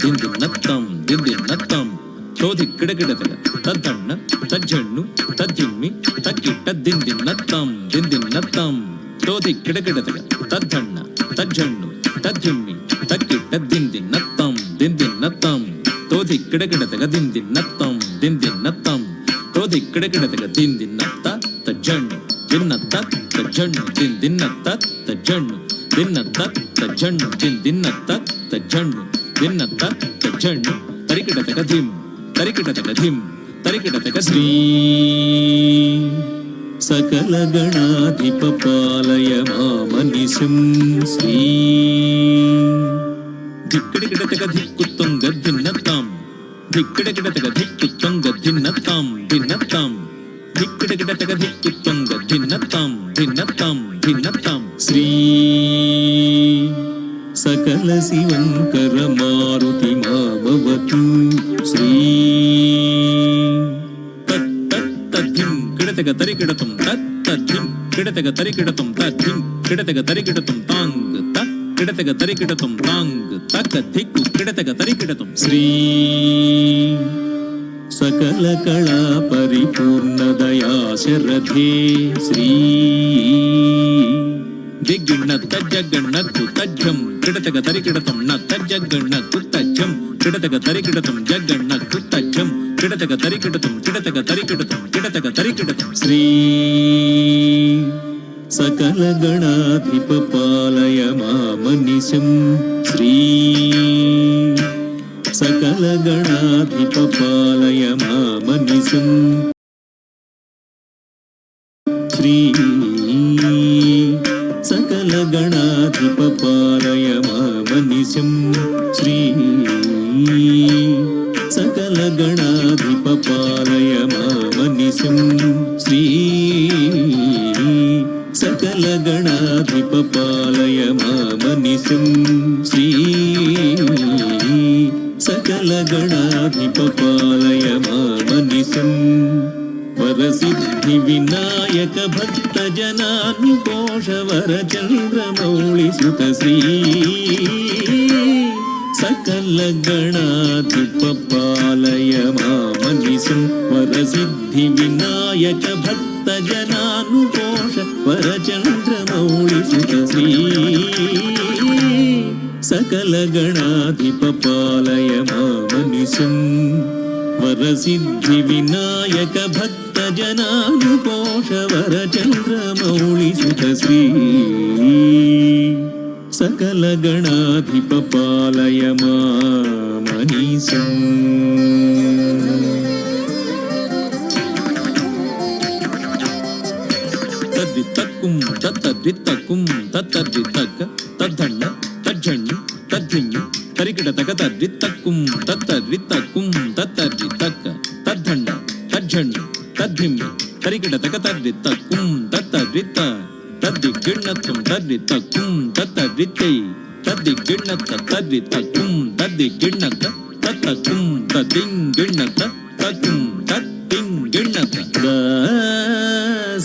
ದಿಂದಿನ್ನತ್ತಂ ದಿಂದಿನ್ನತ್ತಂ ತೋದಿ ಕಿಡಗಿಡತಗ ತದ್ದಣ್ಣ ತಜ್ಜಣ್ಣು ತದ್ದಿಮ್ಮಿ ತಕ್ಕಿಟ್ಟ ದಿಂದಿನ್ನತ್ತಂ ದಿಂದಿನ್ನತ್ತಂ ತೋದಿ ಕಿಡಗಿಡತಗ ತದ್ದಣ್ಣ ತಜ್ಜಣ್ಣು ತದ್ದಿಮ್ಮಿ ತಕ್ಕಿಟ್ಟ ದಿಂದಿನ್ನತ್ತಂ ದಿಂದಿನ್ನತ್ತಂ ತೋದಿ ಕಿಡಗಿಡತಗ ದಿಂದಿನ್ನತ್ತಂ ದಿಂದಿನ್ನತ್ತಂ ತೋದಿ ಕಿಡಗಿಡತಗ ದಿಂದಿನ್ನತ್ತ ತಜ್ಜಣ್ಣು ದಿನ್ನತ್ತ ತಜ್ಜಣ್ಣು ದಿಂದಿನ್ನತ್ತ ತಜ್ಜಣ್ಣು ದಿನ್ನತ್ತ ತಜ್ಜಣ್ಣು ದಿಂದಿನ್ನತ್ತ ತಜ್ಜಣ್ಣು ದಿನ್ನತ್ತ ತಜ್ಜಣ್ಣು ತರಿಕಿಡತಗ ಧಿಂ ತರಿಕಿಡತಗ ಧಿಂ ತರಿಕಿಡತಗ ಶ್ರೀ ಸಕಲ ಗಣಾಧಿಪ ಪಾಲಯ ಮಾಮನಿಶಂ ಶ್ರೀ ಧಿಕ್ಕಿಡಗಿಡತಗ ಧಿಕ್ಕುತ್ತಂಗ ಧಿನ್ನತ್ತಾಂ ಧಿಕ್ಕಿಡಗಿಡತಗ ಧಿಕ್ಕುತ್ತಂಗ ಧಿನ್ನತ್ತಾಂ ಧಿನ್ನತ್ತಾಂ ಧಿಕ್ಕಿಡಗಿಡತಗ ಧಿಕ್ಕುತ್ತಂಗ ಧಿನ್ನತ್ತಾಂ ಧಿನ್ನತ್ತಾಂ ಧಿನ್ನತ್ತಾಂ ಶ್ರೀ ಸಕಲ ಶಿವಂಕರ ಮಾರುತಿ ಮಾಮವತು ಶ್ರೀ ತದ್ಧಿಂ ಕಿಡತಗ ತರಿಕಿಡತಂ ತದ್ಧಿಂ ಕಿಡತಗ ತರಿಕಿಡತಂ ತದ್ಧಿಂ ಕಿಡತಗ ತರಿಕಿಡತಂ ತಾಂಗ್ ತ ಕಿಡತಗ ತರಿಕಿಡತಂ ತಾಂಗ್ ತಕ ಧಿಕ್ಕು ಕಿಡತಗ ತರಿಕಿಡತಂ ಶ್ರೀ ಸಕಲ ಕಳಾ ಪರಿಪೂರ್ಣ ದಯಾ ಶರಧೇ ಶ್ರೀ ದಿಗ್ಗಿಣ್ಣ ತಜ್ಜಗಣ್ಣಕ್ಕು ತಜ್ಜಂ ಕಿಡತಗ ತರಿಕಿಡತಂ ನ ತಜ್ಜಗಣ್ಣಕ್ಕು ತಜ್ಜಂ ಕಿಡತಗ ತರಿಕಿಡತಂ ಜಗಣ್ಣಕ್ಕು ತಜ್ಜಂ ಕಿಡತಗ ತರಿಕಿಡತಂ ಕಿಡತಗ ತರಿಕಿಡತಂ ಕಿಡತಗ ತರಿಕಿಡತಂ ಶ್ರೀ ಸಕಲ ಗಣಾಧಿಪ ಪಾಲಯ ಮಾಮನಿಶಂ ಶ್ರೀ ಸಕಲ ಗಣಾಧಿಪ ಪಾಲಯ ಮಾಮನಿಶಂ ಶ್ರೀ ಸಕಲ ಗಣಾಧಿಪ ಪಾಲಯ ಮಾಮನಿಶಂ ಶ್ರೀ ಸಕಲ ಗಣಾಧಿಪ ಪಾಲಯ ಮಾಮನಿಶಂ ಶ್ರೀ ಸಕಲ ಗಣಾಧಿಪ ಪಾಲಯ ಮಾಮನಿಶಂ ಶ್ರೀ ಸಕಲ ಗಣಾಧಿಪ ಪಾಲಯ ಮಾಮನಿಶಂ ವರಸಿದ್ಧಿ ವಿನಾಯಕ ಭಕ್ತ ಜನಾನುಕೋಶ ವರ ಚಂದ್ರಮೌಳಿ ಸುತ ಶ್ರೀ ಸಕಲ ಗಣಾಧಿಪ ಪಾಲಯ ಮಾಮನಿಶಂ ವರಸಿದ್ಧಿ ವಿನಾಯಕ ಭಕ್ತ ಜನಾನುಕೋಶ ವರ ಚಂದ್ರಮೌಳಿ ಸುತ ಶ್ರೀ ಸಕಲ ಗಣಾಧಿಪ ಪಾಲಯ ಮಾಮನಿಶಂ ವರಸಿದ್ಧಿ ವಿನಾಯಕ ಭಕ್ತ ಜನಾನುಕೋಶ ವರ ಚಂದ್ರಮೌಳಿ ಸುತ ಶ್ರೀ ಸಕಲ ಗಣಾಧಿಪ ಪಾಲಯ ಮಾಮನಿಶಂ ತದ್ದಿತ್ತಕ್ಕುಂ ತತ್ತದ್ದಿತ್ತಕ್ಕುಂ ತತ್ತದ್ದಿತ್ತಕ್ಕ ತದ್ದಣ್ಣ ತಜ್ಜಣ್ಣು ತದ್ಧಿಮ್ಮಿ ತರಿಕಿಡತಗ ತದ್ದಿತ್ತಕ್ಕುಂ ತತ್ತದ್ದಿತ್ತಕ್ಕುಂ ತತ್ತದ್ದಿತ್ತಕ್ಕ ತದ್ದಣ್ಣ ತಜ್ಜಣ್ಣು ತದ್ಧಿಮ್ಮಿ ತರಿಕಿಡತಗ ತದ್ದಿತ್ತಕ್ಕುಂ ತತ್ತದ್ದಿತ್ತ ತದ್ದಿಗ್ಗಿಣ್ಣತ್ತಂ ತದ್ದಿತ್ತಕ್ಕುಂ ತತ್ತದ್ದಿತ್ತೈ ತದ್ದಿಗ್ಗಿಣ್ಣತ್ತ ತದ್ದಿತ್ತಕ್ಕುಂ ತದ್ದಿಗ್ಗಿಣ್ಣತ್ತ ತತ್ತಕ್ಕುಂ ತದ್ದಿಂಗಿಣ್ಣತ್ತ ತಕ್ಕುಂ ತದ್ದಿಂಗಿಣ್ಣತ್ತ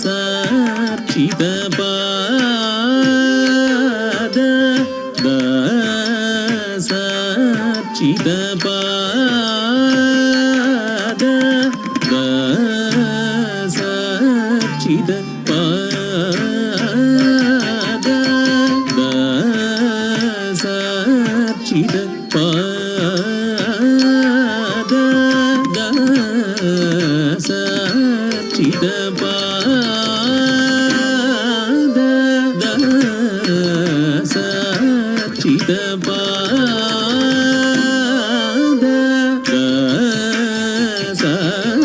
ಸಾಕ್ಷಿತ ಪಾದ ಸಾಕ್ಷಿತ ಪಾದ ಸಾಕ್ಷಿತ ಪಾದ ಸಾಕ್ಷಿತ ಪಾದ ಸಾಕ್ಷಿತ ಪಾದ ಸಾಕ್ಷಿತ ಪಾದ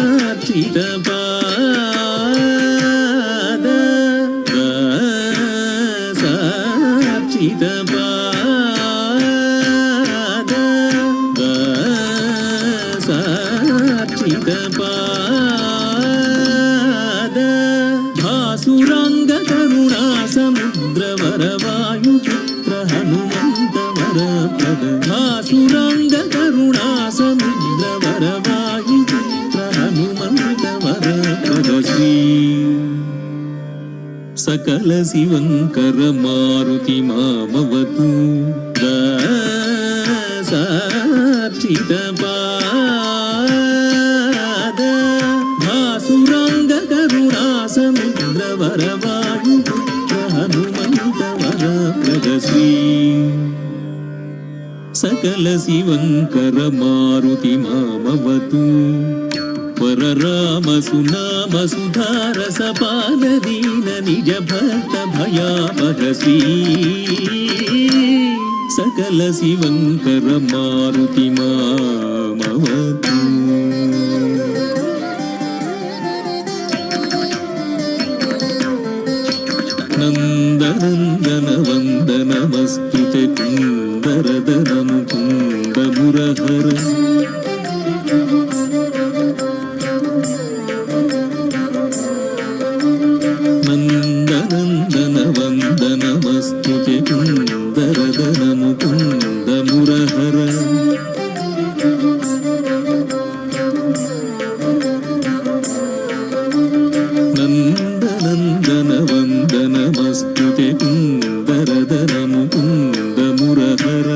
ಸಾಕ್ಷಿತ ಪಾದ ಸಾಕ್ಷಿತ ಪಾದ ಸಾಕ್ಷಿತ ಪಾದ ಭಾಸುರಾಂಗ ಕರುಣಾ ಸಮುದ್ರ ವರವಾಯು ಪುತ್ರ ಹನುಮಂತ ವರ ಪದ ಭಾಸುರಾಂಗ ಕರುಣಾ ಸಮುದ್ರ ವರವಾಯು ಪುತ್ರ ಹನುಮಂತ ವರ ಪದ ಶ್ರೀ ಸಕಲ ಶಿವಂಕರ ಮಾರುತಿ ಮಾಮವತು पाद भासुरांग करुणा समुद्र वरवायु हनुमंत वर प्रगश्री सकल शिवंकर मारुति मामवतु वर राम सुनाम सुधारस पाल दीन निज भक्त भयापहसी सकल शिवंकर मारुति मामवतु नंदनंदन वंदनमस्तुते कुंदरदन मुकुंद मुरहर नंदनंदन वंदनमस्तुते कुंदरदन मुकुंद मुरहर नंदनंदन वंदनमस्तुते कुंदरदन मुकुंद मुरहर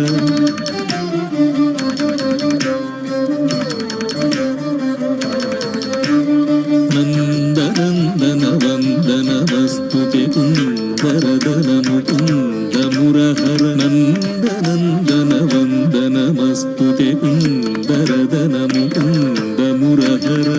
नंदनंदन वंदनमस्तुते कुंदरदन मुकुंद मुरहर नंदनंदन वंदनमस्तुते कुंदरदन मुकुंद मुरहर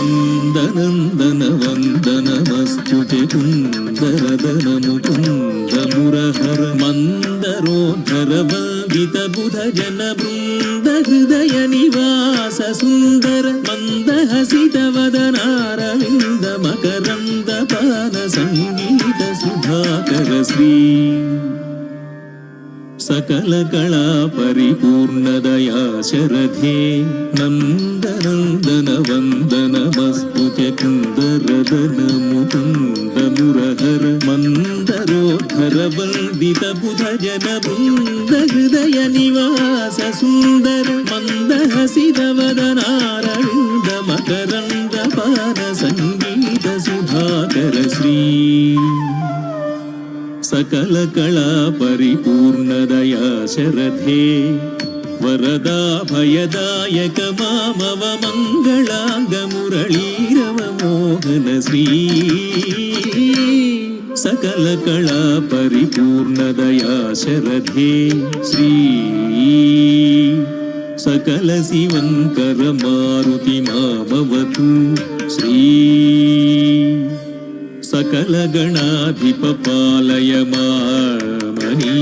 नंदनंदन वंदनमस्तुते कुंदरदन मुकुंद मुरहर मंदरोद्धर वंदित बुध जन वृंद हृदय निवास सुंदर मंदहसित वदनारविंद मकरंद पान संगीत सुधाकर श्री सकल कला परिपूर्ण दया शरधे नंदनंदन वंदनमस्तुते कुंदरदन मुकुंद मुरहर मंदरोद्धर वंदित बुध जन वृंद हृदय निवास सुंदर मंदहसित वदनारविंद मकरंद पान संगीत सुधाकर श्री सकल कला परिपूर्ण दया शरधे वरदा भयदायक मामव मंगलांग मुरलीरव मोहन श्री सकल कला परिपूर्ण दया शरधे श्री सकल शिवंकर मारुति मामवतु श्री सकल गणाधिप पालय मामनीशम्